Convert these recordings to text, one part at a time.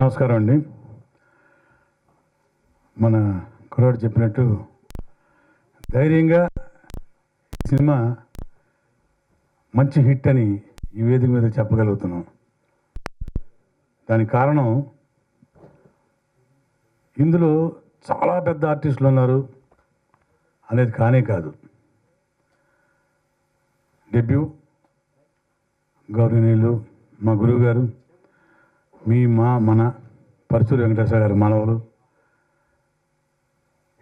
నమస్కారం అండి. మన కుర్రాడు చెప్పినట్టు ధైర్యంగా సినిమా మంచి హిట్ అని ఈ వేదిక మీద చెప్పగలుగుతున్నాం. దానికి కారణం ఇందులో చాలా పెద్ద ఆర్టిస్టులు ఉన్నారు అనేది కానే కాదు. డెబ్యూ గౌరవనీయులు మా గురువు గారు, మన పరుచూరి వెంకటేశ్వర గారి మనవలు,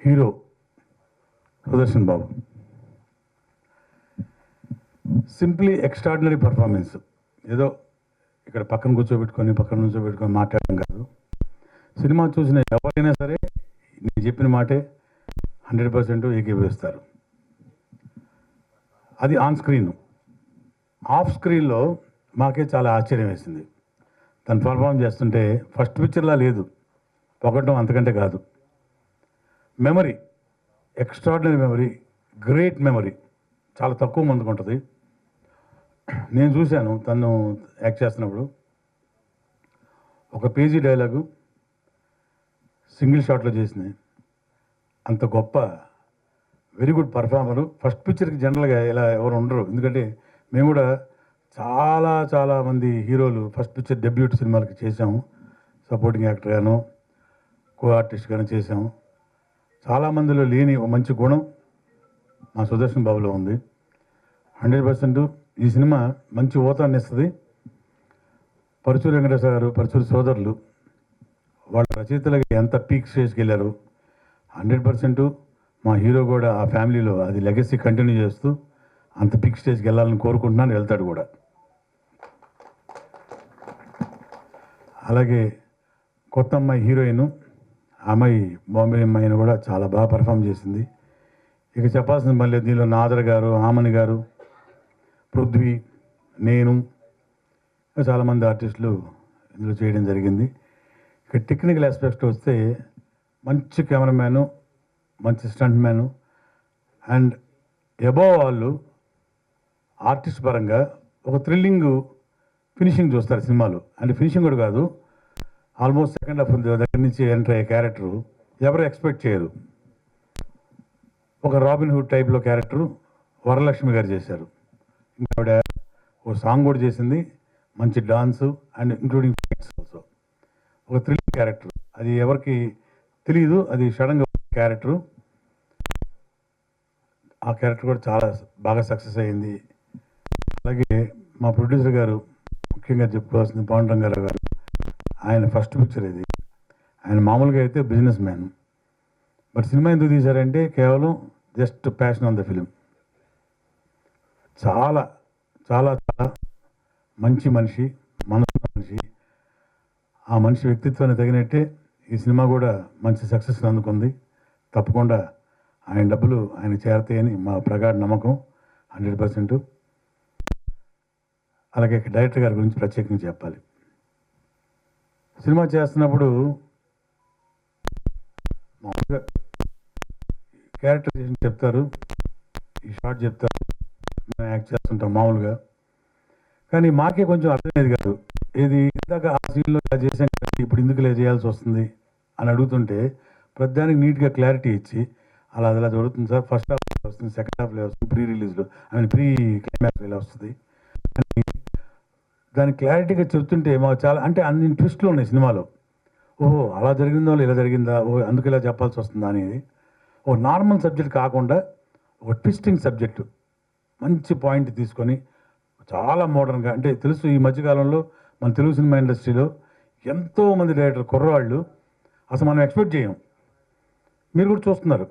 hero Sudarshan Babu. Simply extraordinary performance. ఏదో ఇక్కడ పక్కన కూర్చోబెట్టుకొని మాట్లాడడం కాదు. సినిమా చూసిన ఎవరైనా సరే నేను చెప్పిన మాటే 100% ఏకీభవిస్తారు. అది ఆన్ స్క్రీన్. ఆఫ్ స్క్రీన్లో మాకే చాలా ఆశ్చర్యం వేసింది. తను పర్ఫామ్ చేస్తుంటే ఫస్ట్ పిక్చర్లా లేదు, పొగటం అంతకంటే కాదు. Memory, extraordinary memory, great memory చాలా తక్కువ మందికి ఉంటుంది. నేను చూశాను తను యాక్ట్ చేస్తున్నప్పుడు. ఒక పేజీ డైలాగు సింగిల్ షాట్లో చేసింది. అంత గొప్ప వెరీ గుడ్ పర్ఫార్మరు. ఫస్ట్ పిక్చర్కి జనరల్గా ఇలా ఎవరు ఉండరు, ఎందుకంటే మేము కూడా చాలామంది హీరోలు ఫస్ట్ పిక్చర్ డెబ్యూట్ సినిమాలకి చేసాము. సపోర్టింగ్ యాక్టర్గాను, కో ఆర్టిస్ట్గాను చేసాము. చాలామందిలో లేని ఒక మంచి గుణం మా సుదర్శన్ బాబులో ఉంది. 100% ఈ సినిమా మంచి ఊతాన్ని ఇస్తుంది. పరుచూరి వెంకటేశ్వర గారు, పరుచూరి సోదరులు వాళ్ళ రచయితలకి ఎంత పీక్ స్టేజ్కి వెళ్ళారు. 100% మా హీరో కూడా ఆ ఫ్యామిలీలో అది లెగసీ కంటిన్యూ చేస్తూ అంత పీక్ స్టేజ్కి వెళ్ళాలని కోరుకుంటున్నాను, వెళ్తాడు కూడా. అలాగే కొత్త అమ్మాయి హీరోయిన్, అమ్మాయి బాంబే అమ్మాయిని కూడా చాలా బాగా పర్ఫామ్ చేసింది. ఇక చెప్పాల్సిన మళ్ళీ దీనిలో నాదర్ గారు, ఆమని గారు, పృథ్వీ, నేను, చాలామంది ఆర్టిస్టులు ఇందులో చేయడం జరిగింది. ఇక టెక్నికల్ ఆస్పెక్ట్ వస్తే మంచి కెమెరామ్యాను, మంచి స్టంట్ మ్యాను అండ్ అబోవ్ వాళ్ళు ఆర్టిస్ట్ పరంగా ఒక థ్రిల్లింగ్ ఫినిషింగ్ చూస్తారు సినిమాలో. అంటే ఫినిషింగ్ కూడా కాదు, ఆల్మోస్ట్ సెకండ్ హాఫ్ దగ్గర నుంచి ఎంటర్ అయ్యే క్యారెక్టరు ఎవరు ఎక్స్పెక్ట్ చేయరు. ఒక రాబిన్ హుడ్ టైప్లో క్యారెక్టరు వరలక్ష్మి గారు చేశారు. ఇంకా ఆవిడ ఒక సాంగ్ కూడా చేసింది, మంచి dance and including fights also. ఒక థ్రిల్లింగ్ క్యారెక్టర్, అది ఎవరికి తెలియదు, అది సడన్గా క్యారెక్టరు. ఆ క్యారెక్టర్ కూడా చాలా బాగా సక్సెస్ అయ్యింది. అలాగే మా ప్రొడ్యూసర్ గారు, ముఖ్యంగా చెప్పుకోవాల్సింది పవన్ రంగారావు గారు. ఆయన ఫస్ట్ పిక్చర్ ఇది. ఆయన మామూలుగా అయితే బిజినెస్ మ్యాన్, బట్ సినిమా ఎందుకు తీశారంటే కేవలం just passion on the film. చాలా చాలా చాలా మంచి మనిషి, మనసు మనిషి. ఆ మనిషి వ్యక్తిత్వాన్ని తగినట్టే ఈ సినిమా కూడా మంచి సక్సెస్ అందుకుంది. తప్పకుండా ఆయన డబ్బులు ఆయన చేరతాయని మా ప్రగాఢ నమ్మకం, 100%. అలాగే డైరెక్టర్ గారి గురించి ప్రత్యేకంగా చెప్పాలి. సినిమా చేస్తున్నప్పుడు మామూలుగా క్యారెక్టరైజేషన్ చెప్తారు, ఈ షార్ట్ చెప్తారు, మేము యాక్ట్ చేస్తుంటాం మామూలుగా. కానీ మాకే కొంచెం అర్థమయ్యేది కాదు. ఏది ఇందాక ఆ సీన్లో ఇలా చేసాం కదా, ఇప్పుడు ఎందుకు ఇలా చేయాల్సి వస్తుంది అని అడుగుతుంటే ప్రతిదానికి నీట్గా క్లారిటీ ఇచ్చి అలా జరుగుతుంది సార్, ఫస్ట్ హాఫ్ వస్తుంది, సెకండ్ హాఫ్లో వస్తుంది, ప్రీ రిలీజ్లో ప్రీ క్లైమాక్స్ ఇలా వస్తుంది అని దాని క్లారిటీగా చెప్తుంటే మాకు చాలా, అంటే అన్ని ట్విస్ట్లు ఉన్నాయి సినిమాలో. ఓహో అలా జరిగిందో ఇలా జరిగిందా, ఓహో అందుకు ఇలా చెప్పాల్సి వస్తుందా అనేది. ఓ నార్మల్ సబ్జెక్ట్ కాకుండా ఒక ట్విస్టింగ్ సబ్జెక్టు మంచి పాయింట్ తీసుకొని చాలా మోడర్న్గా, అంటే తెలుసు ఈ మధ్యకాలంలో మన తెలుగు సినిమా ఇండస్ట్రీలో ఎంతోమంది డైరెక్టర్ కుర్రవాళ్ళు అసలు మనం ఎక్స్పెక్ట్ చేయం. మీరు కూడా చూస్తున్నారు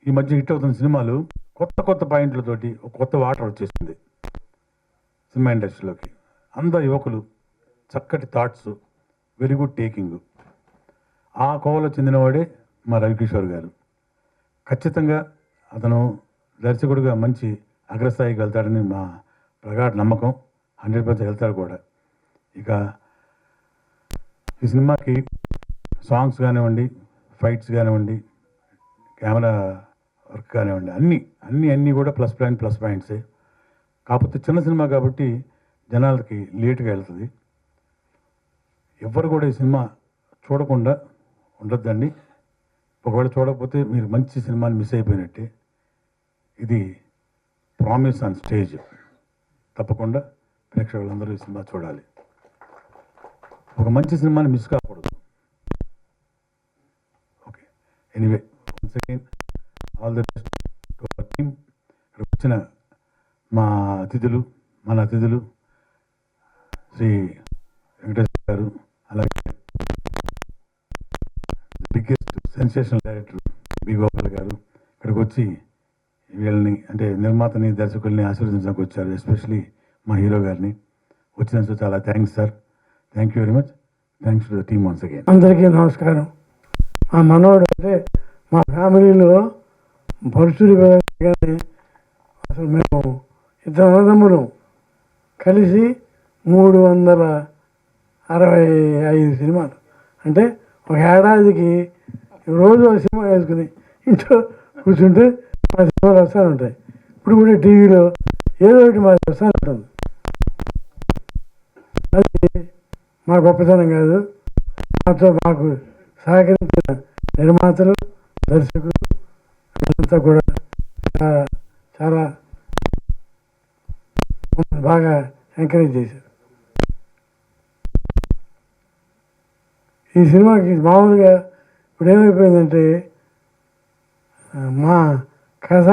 ఈ మధ్య హిట్ అవుతున్న సినిమాలు కొత్త పాయింట్లతోటి ఒక కొత్త వాటర్ వచ్చేసింది సినిమా ఇండస్ట్రీలోకి. అందరు యువకులు, చక్కటి థాట్స్, వెరీ గుడ్ టేకింగ్. ఆ కోవలో చెందినవాడే మా రవికిషోర్ గారు. ఖచ్చితంగా అతను దర్శకుడిగా మంచి అగ్రస్థాయికి వెళ్తాడని మా ప్రగాఢ నమ్మకం, 100% వెళ్తాడు కూడా. ఇక ఈ సినిమాకి సాంగ్స్ కానివ్వండి, ఫైట్స్ కానివ్వండి, కెమెరా వర్క్ కానివ్వండి, అన్నీ కూడా ప్లస్ పాయింట్సే. కాకపోతే చిన్న సినిమా కాబట్టి జనాలకి లేటుగా వెళ్తుంది. ఎవరు కూడా ఈ సినిమా చూడకుండా ఉండొద్దండి. ఒకవేళ చూడకపోతే మీరు మంచి సినిమాని మిస్ అయిపోయినట్టే. ఇది ప్రామిస్ ఆన్ స్టేజ్. తప్పకుండా ప్రేక్షకులందరూ ఈ సినిమా చూడాలి. ఒక మంచి సినిమాని మిస్ కాకూడదు. Okay, anyway, once again all the best to our team. ఇక్కడ వచ్చిన మా అతిథులు, మన అతిథులు శ్రీ వెంకటేశ్వర గారు, అలాగే biggest sensational director B Gopal గారు ఇక్కడికి వచ్చి వీళ్ళని అంటే నిర్మాతని, దర్శకుల్ని ఆశీర్వదించడానికి వచ్చారు. ఎస్పెషలీ మా హీరో గారిని వచ్చినందుకు చాలా thanks sir. Thank you very much. Thanks to the team once again. అందరికీ నమస్కారం. మా మనోడు అంటే మా ఫ్యామిలీలో పరుచుడి కానీ అసలు మేము ఇద్దరు అన్నదమ్ములు కలిసి 365 సినిమాలు, అంటే ఒక ఏడాదికి రోజు ఒక సినిమా వేసుకుని ఇంట్లో కూర్చుంటే మా సినిమాలు వస్తూ ఉంటాయి. ఇప్పుడు కూడా టీవీలో ఏదో ఒకటి మాది వస్తూ ఉంటుంది. అది మా గొప్పతనం కాదు, మాకు సహకరించిన నిర్మాతలు, దర్శకులు వీళ్ళంతా కూడా చాలా బాగా ఎంకరేజ్ చేశారు. ఈ సినిమాకి మామూలుగా ఇప్పుడు ఏమైపోయిందంటే మా కథ,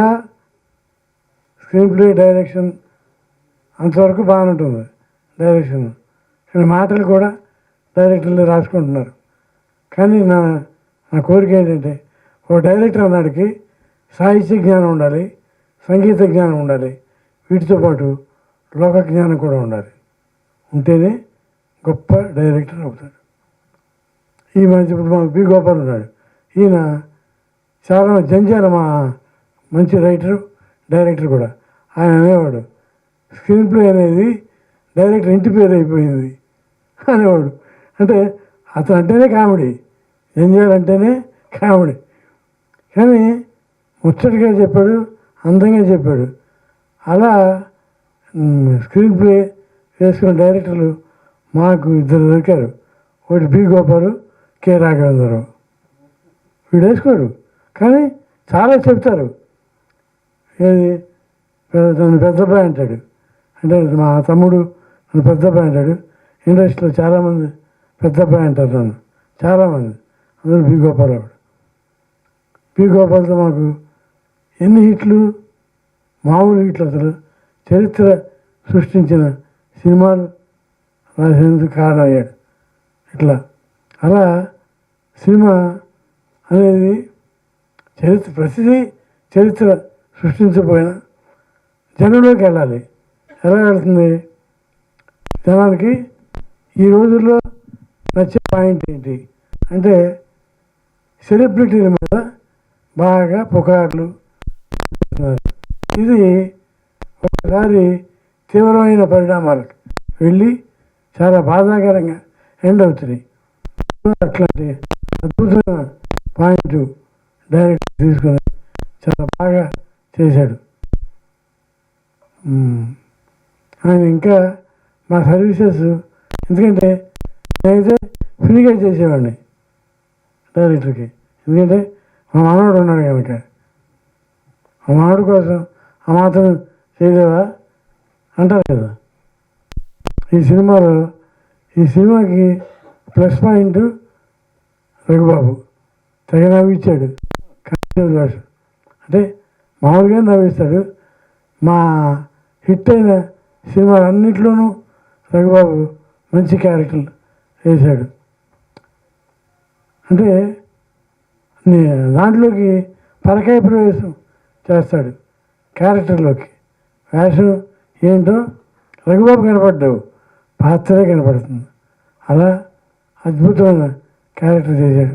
స్క్రీన్ ప్లే, డైరెక్షన్ అంతవరకు బాగానే ఉంటుంది. డైరెక్షన్ కానీ మాటలు కూడా డైరెక్టర్లు రాసుకుంటున్నారు. కానీ నా కోరిక ఏంటంటే ఓ డైరెక్టర్ అన్నాడికి సాహిత్య జ్ఞానం ఉండాలి, సంగీత జ్ఞానం ఉండాలి, వీటితో పాటు లోక జ్ఞానం కూడా ఉండాలి. ఉంటేనే గొప్ప డైరెక్టర్ అవుతాడు. ఈ మధ్య ఇప్పుడు మా బి గోపాల్ ఉన్నాడు. ఈయన చాలా జంజాల మా మంచి రైటరు, డైరెక్టర్ కూడా. ఆయన అనేవాడు స్క్రీన్ ప్లే అనేది డైరెక్టర్ ఇంటి పేరు అయిపోయింది అనేవాడు. అంటే అతను అంటేనే కామెడీ, జంజాల్ అంటేనే కామెడీ. కానీ ముచ్చటగా చెప్పాడు, అందంగా చెప్పాడు. అలా స్క్రీన్ ప్లే వేసుకున్న డైరెక్టర్లు మాకు ఇద్దరు దొరికారు. ఒకటి బి గోపాలు, కె రాఘవేంద్రరావు. వీడు వేసుకోడు కానీ చాలా చెప్తారు. ఏది నన్ను పెద్దబ్బాయి అంటాడు, అంటే మా తమ్ముడు నన్ను పెద్దబ్బాయి అంటాడు. ఇండస్ట్రీలో చాలామంది పెద్దబ్బాయి అంటారు నన్ను, చాలామంది. అందరూ బి గోపాలరావు. బి గోపాల్తో మాకు ఎన్ని హిట్లు, మామూలు హిట్లు, అసలు చరిత్ర సృష్టించిన సినిమాలు రాసేందుకు కారణం అయ్యాడు. ఇట్లా అలా సినిమా అనేది ప్రతిదీ చరిత్ర సృష్టించకపోయినా జనంలోకి వెళ్ళాలి. ఎలా వెళ్తుంది జనానికి? ఈ రోజుల్లో నచ్చే పాయింట్ ఏంటి అంటే సెలబ్రిటీల మీద బాగా పుకార్లు. ఇది ఒకసారి తీవ్రమైన పరిణామాలకు వెళ్ళి చాలా బాధాకరంగా ఎండ్ అవుతున్నాయి. అట్లాంటి అద్భుతమైన పాయింట్ డైరెక్ట్ తీసుకుని చాలా బాగా చేశాడు ఆయన. ఇంకా మా సర్వీసెస్, ఎందుకంటే నేనైతే ఫ్రీగా చేసేవాడిని డైరెక్టర్కి. ఎందుకంటే మా మానవుడు ఉన్నాడు కనుక. మా మానవుడి కోసం ఆ మాత్రం చేయలేవా అంటారు కదా. ఈ సినిమాకి ప్లస్ పాయింట్ రఘుబాబు తెగ నవ్విచ్చాడు. వేషం అంటే మామూలుగా నవ్విస్తాడు. మా హిట్ అయిన సినిమాలన్నింటిలోనూ రఘుబాబు మంచి క్యారెక్టర్లు వేశాడు. అంటే దాంట్లోకి పరకాయ ప్రవేశం చేస్తాడు క్యారెక్టర్లోకి. వేషం ఏంటో రఘుబాబు కనపడ్డావు, పాత్రే కనపడుతుంది. అలా అద్భుతమైన క్యారెక్టర్ చేశాడు.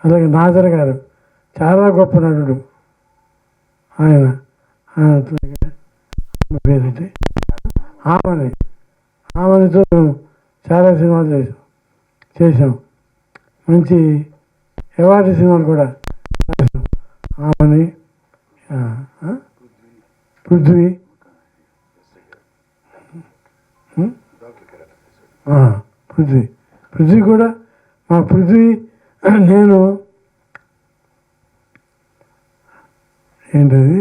అలాగే నాజర్ గారు చాలా గొప్ప నటుడు. ఆయన పేరేంటి, ఆమెతో చాలా సినిమాలు చేసాం. మంచి అవార్డు సినిమాలు కూడా చేసాం. ఆమెని, పృథ్వీ, పృథ్వీ కూడా మా పృథ్వీ నేను ఏంటది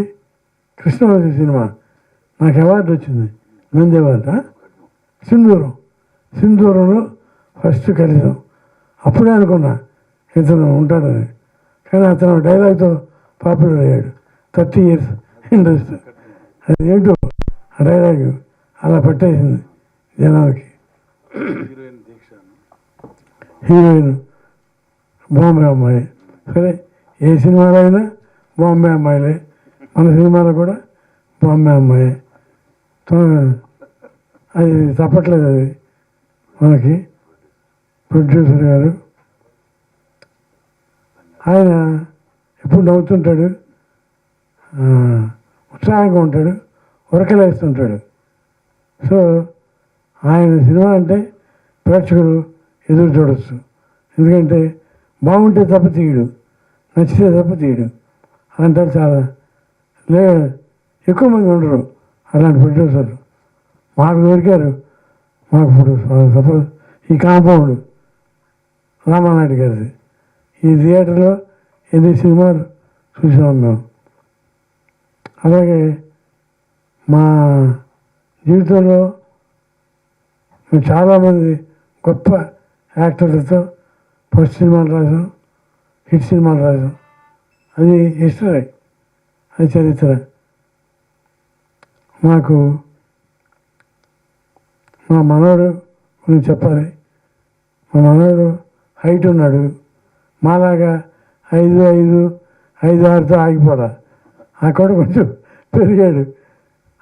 కృష్ణవతి సినిమా నాకు అవార్డు వచ్చింది, నంది అవార్డు. సింధూరంలో ఫస్ట్ కలిసాం. అప్పుడే అనుకున్నా ఇతను ఉంటాడని, కానీ అతను డైలాగ్తో పాపులర్ అయ్యాడు. 30 years ఇండస్ట్రీ. అది ఏంటో ఆ డైలాగ్ అలా పట్టేసింది జనాలకి. హీరోయిన్ బాంబే అమ్మాయి. సరే, ఏ సినిమాలో అయినా బాంబే అమ్మాయిలే, మన సినిమాలో కూడా బాంబే అమ్మాయి. అది తప్పట్లేదు. అది మనకి ప్రొడ్యూసర్ గారు ఆయన ఎప్పుడు నవ్వుతుంటాడు, ఉత్సాహంగా ఉంటాడు, ఉరకలేస్తుంటాడు. సో ఆయన సినిమా అంటే ప్రేక్షకులు ఎదురు చూడవచ్చు. ఎందుకంటే బాగుంటే తప్ప తీయడు, నచ్చితే తప్ప తీయడు. అలాంటి చాలా ఎక్కువ మంది ఉండరు అలాంటి ప్రొడ్యూసర్లు. మాకు దొరికారు. మాకు ఇప్పుడు సపోజ్ ఈ కాంపౌండ్ రామానాయుడు గారిది, ఈ థియేటర్లో 8 సినిమాలు చూసాం మేము. అలాగే మా జీవితంలో మేము చాలామంది గొప్ప యాక్టర్లతో ఫస్ట్ సినిమాలు రాసాం, హిట్ సినిమాలు రాసాం. అది హిస్టరీ, అది చరిత్ర. మాకు మా మనవడు గురించి చెప్పాలి. మా మనవడు హైట్ ఉన్నాడు, మాలాగా 5'6" ఆగిపోరా. ఆ కూడా కొంచెం పెరిగాడు.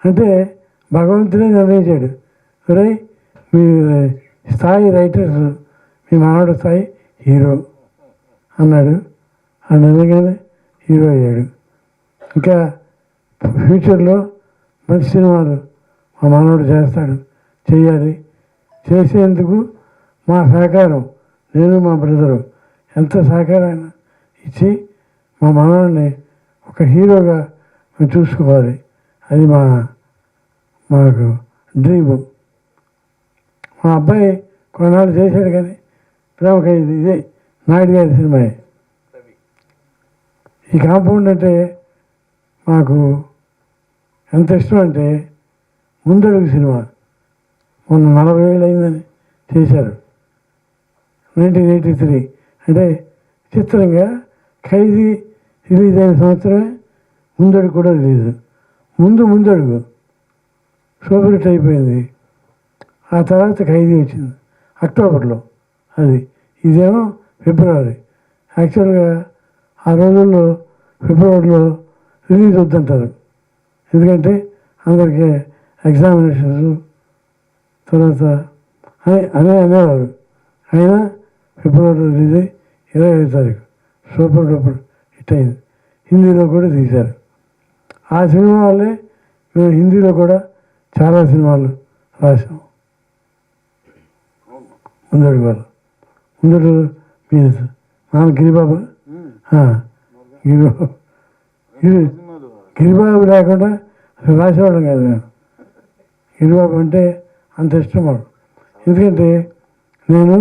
అంటే భగవంతుడే నిర్ణయించాడు, ఒరే మీ స్థాయి రైటర్స్, మీ మనవడు స్థాయి హీరో అన్నాడు. ఆ నిజంగానే హీరో అయ్యాడు. ఇంకా ఫ్యూచర్లో మంచి సినిమాలు మా మనవడు చేస్తాడు, చేయాలి. చేసేందుకు మా సహకారం, నేను మా బ్రదరు ఎంత సహకారాన్ని ఇచ్చి మా మనవడిని ఒక హీరోగా మేము చూసుకోవాలి. అది మాకు డ్రీము. మా అబ్బాయి కొన్నాళ్ళు చేశాడు, కానీ ప్రేమ ఖైదీ ఇదే నాయుడు గారి సినిమా. ఈ కాంపౌండ్ అంటే మాకు ఎంత ఇష్టం అంటే, ముందడుగు సినిమా మొన్న 40 ఏళ్ళు అయిందని చేశారు, 1983. అంటే చిత్రంగా ఖైదీ రిలీజ్ అయిన సంవత్సరమే ముందడుగు కూడా రిలీజ్. ముందడుగు సూపర్ హిట్ అయిపోయింది. ఆ తర్వాత ఖైదీ వచ్చింది అక్టోబర్లో. ఇదేమో ఫిబ్రవరి. యాక్చువల్గా ఆ రోజుల్లో ఫిబ్రవరిలో రిలీజ్ వద్దంటారు, ఎందుకంటే అందరికీ ఎగ్జామినేషన్స్ తర్వాత అనేవారు. అయినా ఫిబ్రవరిలో రిలీజ్ అయ్యి 25వ తారీఖు సూపర్ డూపర్ హిట్ అయింది. హిందీలో కూడా తీశారు. ఆ సినిమా వల్లే మేము హిందీలో కూడా చాలా సినిమాలు రాసాం. ముందడు మీ నాన్న గిరిబాబు. గిరిబాబు లేకుండా రాసేవాళ్ళం కాదు మేము. గిరిబాబు అంటే అంత ఇష్టం మాకు. ఎందుకంటే నేను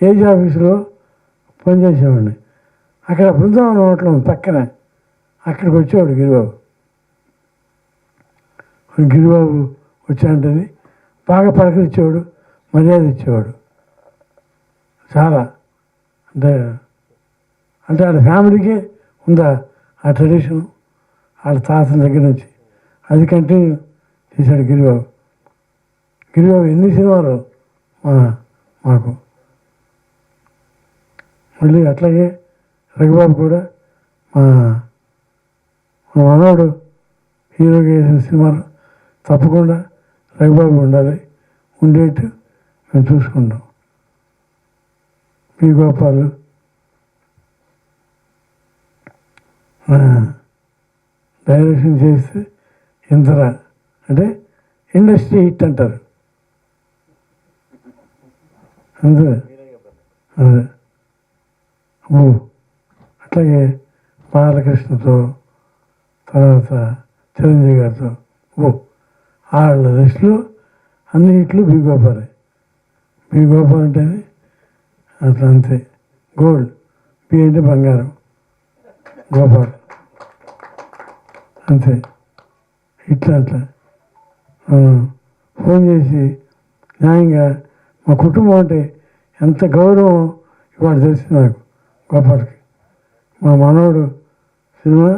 ఏజ్ ఆఫీసులో పనిచేసేవాడిని. అక్కడ బృందావనం హోటల్ పక్కన, అక్కడికి వచ్చేవాడు గిరిబాబు. గిరిబాబు వచ్చాడంటది బాగా పలకరించేవాడు, మర్యాద ఇచ్చేవాడు చాలా. అంటే వాళ్ళ ఫ్యామిలీకే ఉందా ఆ ట్రెడిషన్, వాళ్ళ తాతల దగ్గర నుంచి. అది కంటిన్యూ చేశాడు గిరిబాబు. గిరిబాబు ఎన్ని సినిమాలు మాకు. మళ్ళీ అట్లాగే రఘుబాబు కూడా మా మనవడు హీరోగా వేసిన సినిమాలు తప్పకుండా రఘుబాబు ఉండాలి, ఉండేట్టు మేము చూసుకుంటాం. పి గోపాలు డైరెక్షన్ చేస్తే ఇంతరా అంటే ఇండస్ట్రీ హిట్ అంటారు. అంతే. అదే అట్లాగే బాలకృష్ణతో, తర్వాత చిరంజీవి గారితో వాళ్ళ దృష్టిలో అన్ని హిట్లు బి గోపాలే. బి గోపాల్ అంటే అట్లా అంతే. గోల్డ్, బి అంటే బంగారం, గోపాల్ అంతే. ఇట్లా అట్లా ఫోన్ చేసి న్యాయంగా మా కుటుంబం అంటే ఎంత గౌరవం ఇవాళ తెలిసింది నాకు గోపాల్కి. మా మనవడు సినిమా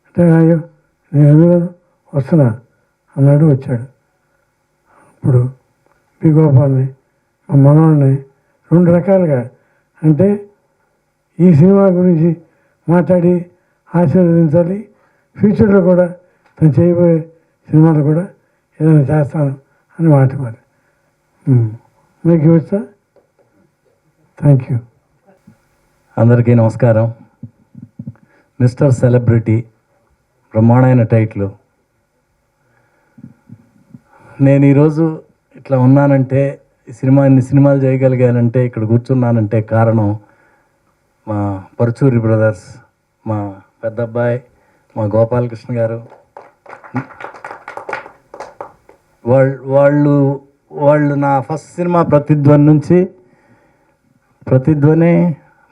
అంటే అయ్యో నేను ఎందుకు వస్తున్నా అన్నాడు, వచ్చాడు. ఇప్పుడు బి గోపాల్ని మా మనవాడిని 2 రకాలుగా అంటే ఈ సినిమా గురించి మాట్లాడి ఆశీర్వదించాలి, ఫ్యూచర్లో కూడా తను చేయబోయే సినిమాలు కూడా ఏదైనా చేస్తాను అని మాట మరి. మీకు వచ్చా? Thank you. అందరికీ నమస్కారం. మిస్టర్ సెలబ్రిటీ బ్రహ్మాండమైన టైటిల్. నేను ఈరోజు ఇట్లా ఉన్నానంటే, ఇన్ని సినిమాలు చేయగలిగానంటే, ఇక్కడ కూర్చున్నానంటే కారణం మా పరుచూరి బ్రదర్స్, మా పెద్ద అబ్బాయి, మా గోపాలకృష్ణ గారు. వాళ్ళు నా ఫస్ట్ సినిమా ప్రతిధ్వని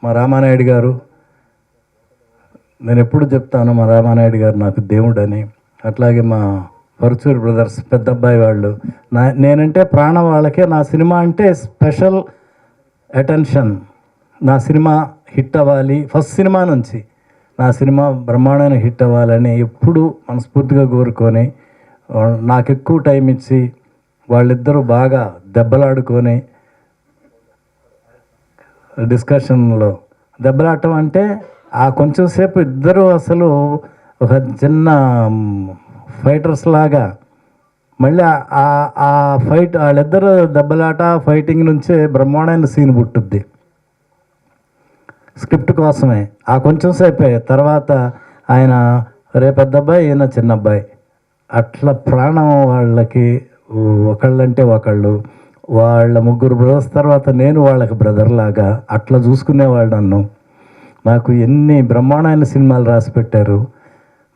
మా రామానాయుడు గారు. నేను ఎప్పుడు చెప్తాను మా రామానాయుడు గారు నాకు దేవుడని. అట్లాగే మా పరుచూరి బ్రదర్స్ పెద్ద అబ్బాయి వాళ్ళు. నేనంటే ప్రాణం వాళ్ళకే. నా సినిమా అంటే స్పెషల్ అటెన్షన్. నా సినిమా హిట్ అవ్వాలి, ఫస్ట్ సినిమా నుంచి నా సినిమా బ్రహ్మాండమైన హిట్ అవ్వాలని ఎప్పుడు మనస్ఫూర్తిగా కోరుకొని, నాకు ఎక్కువ టైం ఇచ్చి వాళ్ళిద్దరూ బాగా దెబ్బలాడుకొని, డిస్కషన్లో దెబ్బలాడటం అంటే ఆ కొంచెం సేపు ఇద్దరు అసలు ఒక చిన్న ఫైటర్స్ లాగా, మళ్ళీ ఆ ఫైట్ వాళ్ళిద్దరు దెబ్బలాట ఫైటింగ్ నుంచే బ్రహ్మాండమైన సీన్ పుట్టుద్ది స్క్రిప్ట్ కోసమే. ఆ కొంచెం సేపే. తర్వాత ఆయన పెద్ద అబ్బాయి, ఈయన చిన్న అబ్బాయి, అట్లా ప్రాణం వాళ్ళకి. ఒకళ్ళంటే ఒకళ్ళు. వాళ్ళ ముగ్గురు బ్రదర్స్ తర్వాత నేను వాళ్ళకి బ్రదర్ లాగా అట్లా చూసుకునేవాళ్ళు నన్ను. నాకు ఎన్ని బ్రహ్మాండమైన సినిమాలు రాసి పెట్టారు.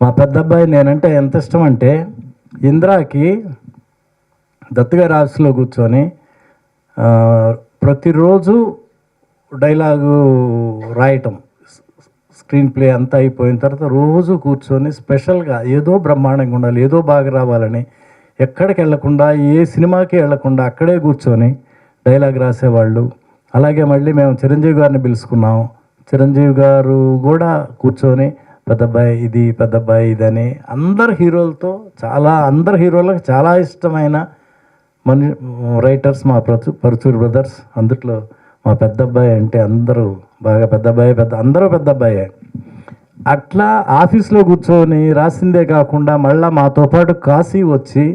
మా పెద్ద అబ్బాయి నేనంటే ఎంత ఇష్టం అంటే, ఇంద్రాకి దత్తుగారి ఆఫీస్లో కూర్చొని ప్రతిరోజు డైలాగు రాయటం, స్క్రీన్ ప్లే అంతా అయిపోయిన తర్వాత రోజు కూర్చొని స్పెషల్గా ఏదో బ్రహ్మాండంగా ఉండాలి, ఏదో బాగా రావాలని ఎక్కడికి వెళ్లకుండా, ఏ సినిమాకి వెళ్లకుండా అక్కడే కూర్చొని డైలాగ్ రాసేవాళ్ళు. అలాగే మళ్ళీ మేము చిరంజీవి గారిని పిలుచుకున్నాం. చిరంజీవి గారు కూడా కూర్చొని పెద్దబ్బాయి ఇది, పెద్దబ్బాయి ఇదని అందరు హీరోలకు చాలా ఇష్టమైన రైటర్స్ మా పరుచూరి బ్రదర్స్. అందుట్లో మా పెద్దబ్బాయి అంటే అందరూ బాగా అందరూ పెద్దబ్బాయే. అట్లా ఆఫీస్లో కూర్చొని రాసిందే కాకుండా మళ్ళీ మాతో పాటు కాశీ వచ్చి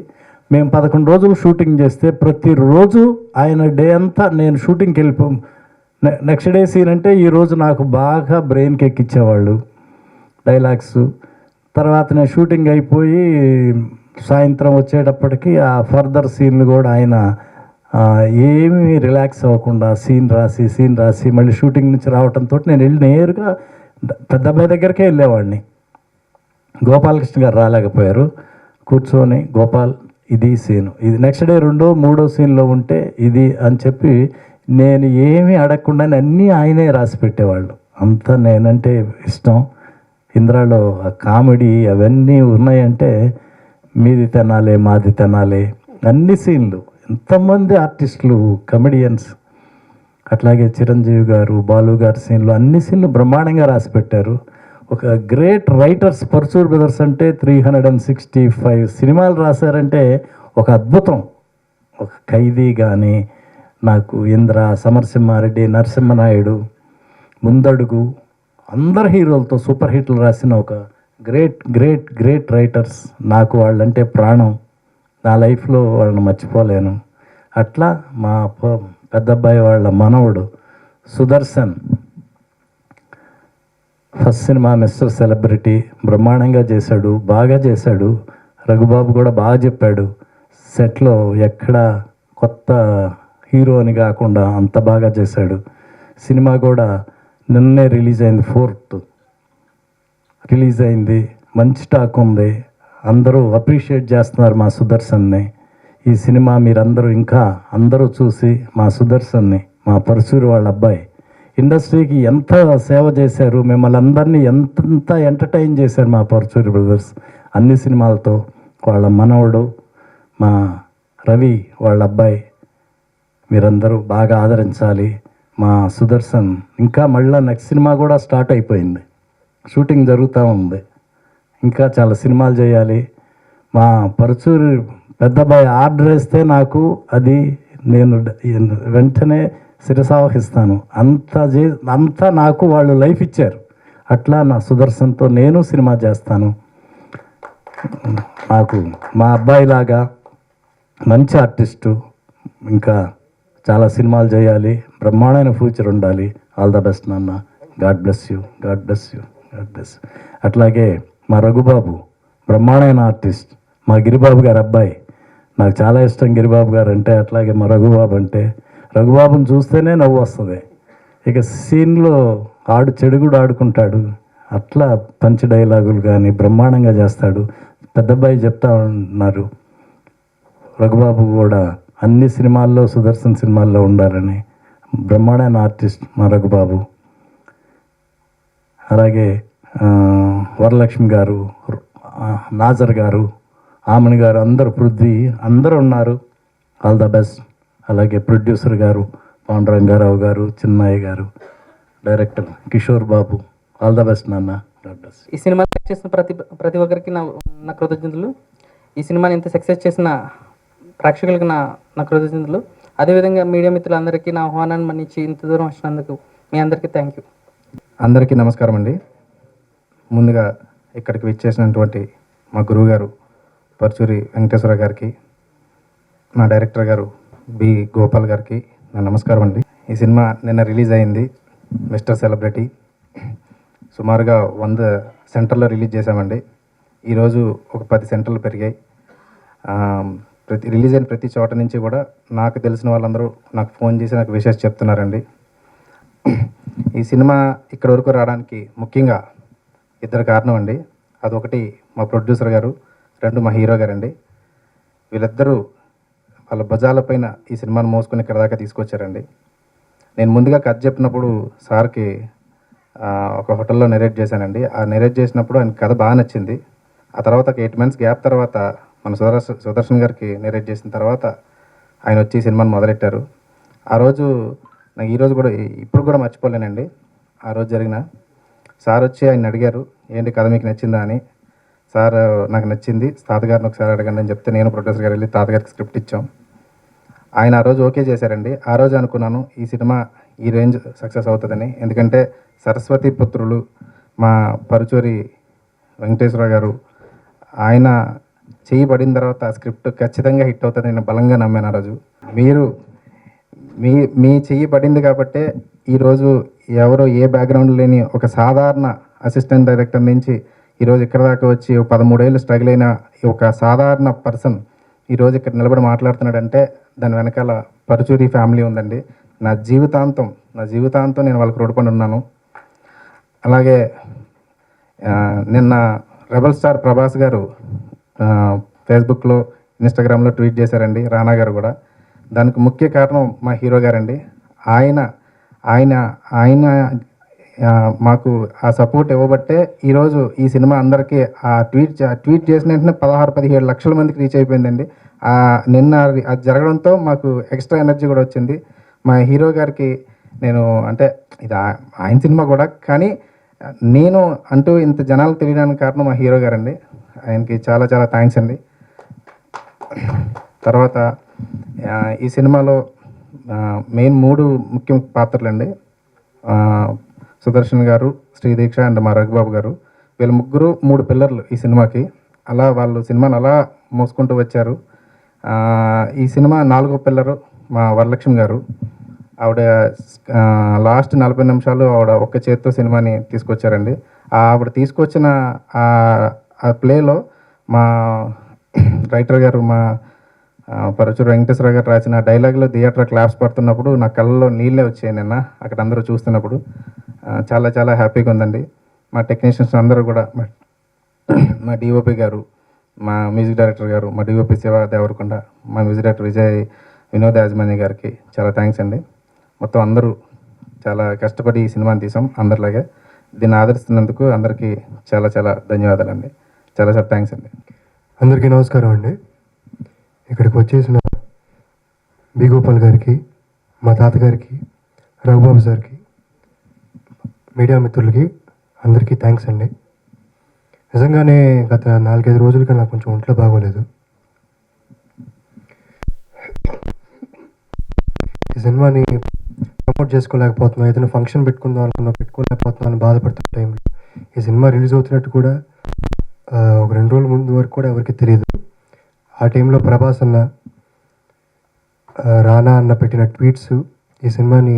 మేము 11 రోజులు షూటింగ్ చేస్తే ప్రతిరోజు ఆయన డే అంతా నేను షూటింగ్కి నెక్స్ట్ డే సీన్ అంటే ఈరోజు నాకు బాగా బ్రెయిన్కి ఎక్కించేవాళ్ళు డైలాగ్స్. తర్వాత నేను షూటింగ్ అయిపోయి సాయంత్రం వచ్చేటప్పటికి ఆ ఫర్దర్ సీన్లు కూడా ఆయన ఏమీ రిలాక్స్ అవ్వకుండా సీన్ రాసి మళ్ళీ షూటింగ్ నుంచి రావడంతో నేను వెళ్ళి నేరుగా పెద్ద అబ్బాయి దగ్గరికే వెళ్ళేవాడిని. గోపాలకృష్ణ గారు రాలేకపోయారు. కూర్చొని గోపాల్ ఇది సీను, ఇది నెక్స్ట్ డే 2వ 3వ సీన్లో ఉంటే ఇది అని చెప్పి నేను ఏమీ అడగకుండా అన్నీ ఆయనే రాసి పెట్టేవాళ్ళు. అంతా నేనంటే ఇష్టం. ఇంద్రాలో ఆ కామెడీ అవన్నీ ఉన్నాయంటే మీది తినాలి మాది తినాలి అన్ని సీన్లు, ఎంతమంది ఆర్టిస్టులు కమెడియన్స్. అట్లాగే చిరంజీవి గారు, బాలు గారి సీన్లు, అన్ని సీన్లు బ్రహ్మాండంగా రాసి పెట్టారు. ఒక గ్రేట్ రైటర్స్ పరుచూరి బ్రదర్స్ అంటే 365 సినిమాలు రాశారంటే ఒక అద్భుతం. ఒక ఖైదీ కానీ, నాకు ఇంద్ర, సమరసింహారెడ్డి, నరసింహనాయుడు, ముందడుగు, అందరు హీరోలతో సూపర్ హిట్లు రాసిన ఒక గ్రేట్ రైటర్స్. నాకు వాళ్ళంటే ప్రాణం. నా లైఫ్లో వాళ్ళని మర్చిపోలేను. అట్లా మా పెద్ద అబ్బాయి వాళ్ళ మనవడు Sudarshan first cinema mister celebrity బ్రహ్మాండంగా చేశాడు, బాగా చేశాడు. రఘుబాబు కూడా బాగా చెప్పాడు. సెట్లో ఎక్కడ కొత్త హీరో అని కాకుండా అంత బాగా చేశాడు. సినిమా కూడా నిన్నే రిలీజ్ అయింది, 4th రిలీజ్ అయింది. మంచి టాక్ ఉంది. అందరూ అప్రిషియేట్ చేస్తున్నారు మా సుదర్శన్ని. ఈ సినిమా మీరందరూ ఇంకా అందరూ చూసి మా సుదర్శన్ని, మా పరశూరి వాళ్ళ అబ్బాయి ఇండస్ట్రీకి ఎంత సేవ చేశారు, మిమ్మల్ని అందరినీ ఎంత ఎంటర్టైన్ చేశారు మా పరుచూరి బ్రదర్స్ అన్ని సినిమాలతో. వాళ్ళ మనవడు మా రవి వాళ్ళ అబ్బాయి, మీరందరూ బాగా ఆదరించాలి. మా సుదర్శన్ ఇంకా మళ్ళీ నెక్స్ట్ సినిమా కూడా స్టార్ట్ అయిపోయింది, షూటింగ్ జరుగుతూ ఉంది. ఇంకా చాలా సినిమాలు చేయాలి. మా పరుచూరి పెద్దబ్బాయి ఆర్డర్ వేస్తే నాకు అది నేను వెంటనే శిరసావహిస్తాను. అంతా నాకు వాళ్ళు లైఫ్ ఇచ్చారు. అట్లా నా సుదర్శన్తో నేను సినిమా చేస్తాను. నాకు మా అబ్బాయిలాగా మంచి ఆర్టిస్టు, ఇంకా చాలా సినిమాలు చేయాలి, బ్రహ్మాండమైన ఫ్యూచర్ ఉండాలి. ఆల్ ద బెస్ట్ నాన్న. God bless you, God bless you, God bless. అట్లాగే మా రఘుబాబు బ్రహ్మాండమైన ఆర్టిస్ట్, మా గిరిబాబు గారు అబ్బాయి. నాకు చాలా ఇష్టం గిరిబాబు గారు అంటే. అట్లాగే మా రఘుబాబు అంటే, రఘుబాబుని చూస్తేనే నవ్వు వస్తుంది. ఇక సీన్లో చెడు కూడా ఆడుకుంటాడు. అట్లా పంచి డైలాగులు కానీ బ్రహ్మాండంగా చేస్తాడు. పెద్దబ్బాయి చెప్తా ఉన్నారు, రఘుబాబు కూడా అన్ని సినిమాల్లో సుదర్శన్ సినిమాల్లో ఉండాలని. బ్రహ్మాండమైన ఆర్టిస్ట్ మా రఘుబాబు. అలాగే వరలక్ష్మి గారు, నాజర్ గారు, ఆమని గారు, అందరు పృథ్వీ అందరూ ఉన్నారు. All the best. అలాగే ప్రొడ్యూసర్ గారు పాండురంగారావు గారు, చిన్నయ్య గారు, director Kishore Babu, all the best నాన్న. ఈ సినిమా చేసిన ప్రతి ఒక్కరికి నా కృతజ్ఞతలు. ఈ సినిమాని ఇంత సక్సెస్ చేసిన ప్రేక్షకులకి నా కృతజ్ఞతలు. అదేవిధంగా మీడియా మిత్రులందరికీ నా ఆహ్వానాన్ని మన్నించి ఇంత దూరం వచ్చినందుకు మీ అందరికీ థ్యాంక్ యూ. అందరికీ నమస్కారం అండి. ముందుగా ఇక్కడికి విచ్చేసినటువంటి మా గురువు గారు పరుచూరి వెంకటేశ్వర గారికి, మా డైరెక్టర్ గారు బి గోపాల్ గారికి నా నమస్కారం అండి. ఈ సినిమా నిన్న రిలీజ్ అయింది, మిస్టర్ సెలబ్రిటీ. సుమారుగా 100 సెంటర్లో రిలీజ్ చేశామండి. ఈరోజు ఒక 10 సెంటర్లు పెరిగాయి. రిలీజ్ అయిన ప్రతి చోట నుంచి కూడా నాకు తెలిసిన వాళ్ళందరూ నాకు ఫోన్ చేసి నాకు విషెస్ చెప్తున్నారండి. ఈ సినిమా ఇక్కడ వరకు రావడానికి ముఖ్యంగా 2 కారణం అండి. అదొకటి మా ప్రొడ్యూసర్ గారు, 2 మా హీరో గారండి. వీళ్ళిద్దరూ వాళ్ళ భుజాలపైన ఈ సినిమాను మోసుకొని ఇక్కడ దాకా తీసుకొచ్చారండి. నేను ముందుగా కథ చెప్పినప్పుడు సార్కి ఒక హోటల్లో నెరేట్ చేశానండి. ఆ నెరేట్ చేసినప్పుడు ఆయన కథ బాగా నచ్చింది. ఆ తర్వాత ఒక 8 months గ్యాప్ తర్వాత మన సుదర్శన్ గారికి నెరేట్ చేసిన తర్వాత ఆయన వచ్చి ఈ సినిమాను మొదలెట్టారు. ఆ రోజు నాకు ఈరోజు కూడా ఇప్పుడు కూడా మర్చిపోలేనండి. ఆ రోజు జరిగిన సార్ వచ్చి ఆయన అడిగారు, ఏంటి కథ మీకు నచ్చిందా అని. సార్ నాకు నచ్చింది, తాతగారిని ఒకసారి అడగండి అని చెప్తే నేను ప్రొడ్యూసర్ గారు వెళ్ళి తాతగారికి స్క్రిప్ట్ ఇచ్చాం. ఆయన ఆ రోజు ఓకే చేశారండి. ఆ రోజు అనుకున్నాను ఈ సినిమా ఈ రేంజ్ సక్సెస్ అవుతుందని. ఎందుకంటే సరస్వతి పుత్రులు మా పరుచూరి వెంకటేశ్వర గారు, ఆయన చేయి పడిన తర్వాత స్క్రిప్ట్ ఖచ్చితంగా హిట్ అవుతుంది నేను బలంగా నమ్మాను. ఆ రోజు మీరు మీ చెయ్యి పడింది కాబట్టే ఈరోజు ఎవరో ఏ బ్యాక్గ్రౌండ్ లేని ఒక సాధారణ అసిస్టెంట్ డైరెక్టర్ నుంచి ఈరోజు ఇక్కడ దాకా వచ్చి 13 ఏళ్ళు స్ట్రగుల్ అయిన ఒక సాధారణ పర్సన్ ఈరోజు ఇక్కడ నిలబడి మాట్లాడుతున్నాడంటే దాని వెనకాల పరుచూరి ఫ్యామిలీ ఉందండి. నా జీవితాంతం నేను వాళ్ళకి రుణపడి ఉన్నాను. అలాగే నిన్న రెబల్ స్టార్ ప్రభాస్ గారు ఫేస్బుక్లో, ఇన్స్టాగ్రామ్లో ట్వీట్ చేశారండి, రానా గారు కూడా. దానికి ముఖ్య కారణం మా హీరో గారండి. ఆయన మాకు ఆ సపోర్ట్ ఇవ్వబట్టే ఈరోజు ఈ సినిమా అందరికీ ఆ ట్వీట్ చేసిన వెంటనే 16-17 లక్షల మందికి రీచ్ అయిపోయిందండి. నిన్న అది జరగడంతో మాకు ఎక్స్ట్రా ఎనర్జీ కూడా వచ్చింది. మా హీరో గారికి నేను అంటే ఇది ఆయన సినిమా కూడా, కానీ నేను అంటూ ఇంత జనాలకు తెలియడానికి కారణం మా హీరో గారండి. ఆయనకి చాలా చాలా థ్యాంక్స్ అండి. తర్వాత ఈ సినిమాలో మెయిన్ 3 ముఖ్య పాత్రలండి. సుదర్శన్ గారు, శ్రీదీక్ష అండ్ మా రఘుబాబు గారు. వీళ్ళ ముగ్గురు 3 పిల్లర్లు ఈ సినిమాకి. అలా వాళ్ళు సినిమాని అలా మోసుకుంటూ వచ్చారు. ఈ సినిమా 4వ పిల్లరు మా వరలక్ష్మి గారు. ఆవిడ లాస్ట్ 40 నిమిషాలు ఆవిడ ఒక్క చేత్తో సినిమాని తీసుకొచ్చారండి. ఆవిడ తీసుకొచ్చిన ఆ ప్లేలో మా రైటర్ గారు, మా పరుచూరి వెంకటేశ్వర గారు రాసిన డైలాగ్లో థియేటర్ క్లాప్స్ పడుతున్నప్పుడు నా కళ్ళలో నీళ్ళే వచ్చాయి నిన్న అక్కడ అందరూ చూస్తున్నప్పుడు. చాలా చాలా హ్యాపీగా ఉందండి. మా టెక్నీషియన్స్ అందరూ కూడా, మా డిఓపి గారు, మా మ్యూజిక్ డైరెక్టర్ గారు, మా డిఓపి శివ దేవరకొండ, మా మ్యూజిక్ డైరెక్టర్ వినోద్ యాజమాన్య గారికి చాలా థ్యాంక్స్ అండి. మొత్తం అందరూ చాలా కష్టపడి ఈ సినిమాని తీసాం అందరిలాగే. దీన్ని ఆదరిస్తున్నందుకు అందరికీ చాలా చాలా ధన్యవాదాలండి. చాలా చాలా థ్యాంక్స్ అండి. అందరికీ నమస్కారం అండి. ఇక్కడికి వచ్చేసిన బి గోపాల్ గారికి, మా తాతగారికి, రఘుబాబు సార్కి, మీడియా మిత్రులకి అందరికీ థ్యాంక్స్ అండి. నిజంగానే గత 4-5 రోజులుగా నాకు కొంచెం ఒంట్లో బాగోలేదు. ఈ సినిమాని ప్రమోట్ చేసుకోలేకపోతున్నాం, ఏదైనా ఫంక్షన్ పెట్టుకోలేకపోతున్నాం అని బాధపడుతున్న టైంలో ఈ సినిమా రిలీజ్ అవుతున్నట్టు కూడా ఒక 2 రోజుల ముందు వరకు కూడా ఎవరికి తెలియదు. ఆ టైంలో ప్రభాస్ అన్న, రానా అన్న పెట్టిన ట్వీట్స్ ఈ సినిమాని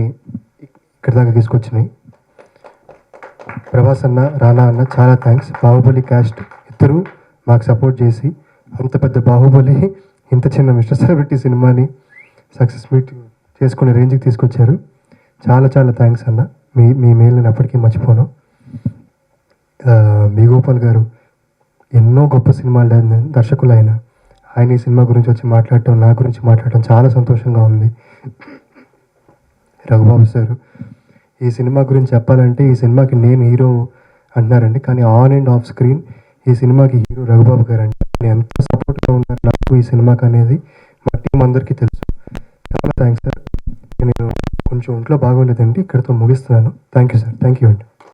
ఇక్కడి దాకా తీసుకొచ్చినాయి. ప్రభాస్ అన్న, రానా అన్న చాలా థ్యాంక్స్. బాహుబలి క్యాస్ట్ ఇద్దరు మాకు సపోర్ట్ చేసి అంత పెద్ద బాహుబలి ఇంత చిన్న మిస్టర్ సెలబ్రిటీ సినిమాని సక్సెస్ మీట్ చేసుకునే రేంజ్కి తీసుకొచ్చారు. చాలా చాలా థ్యాంక్స్ అన్న. మీ మేలు నేను ఎప్పటికీ మర్చిపోను. బి గోపాల్ గారు ఎన్నో గొప్ప సినిమాలు దర్శకులు ఆయన ఈ సినిమా గురించి వచ్చి మాట్లాడటం, నా గురించి మాట్లాడటం చాలా సంతోషంగా ఉంది. రఘుబాబు సార్ ఈ సినిమా గురించి చెప్పాలంటే ఈ సినిమాకి నేను హీరో అంటున్నారండి, కానీ ఆన్ అండ్ ఆఫ్ స్క్రీన్ ఈ సినిమాకి హీరో రఘుబాబు గారు అండి. ఎంత సపోర్ట్గా ఉన్నారు నాకు ఈ సినిమాకి అనేది మా టీం అందరికీ తెలుసు. చాలా థ్యాంక్స్ సార్. నేను కొంచెం ఒంట్లో బాగోలేదండి, ఇక్కడితో ముగిస్తున్నాను. Thank you sir. Thank you అండి.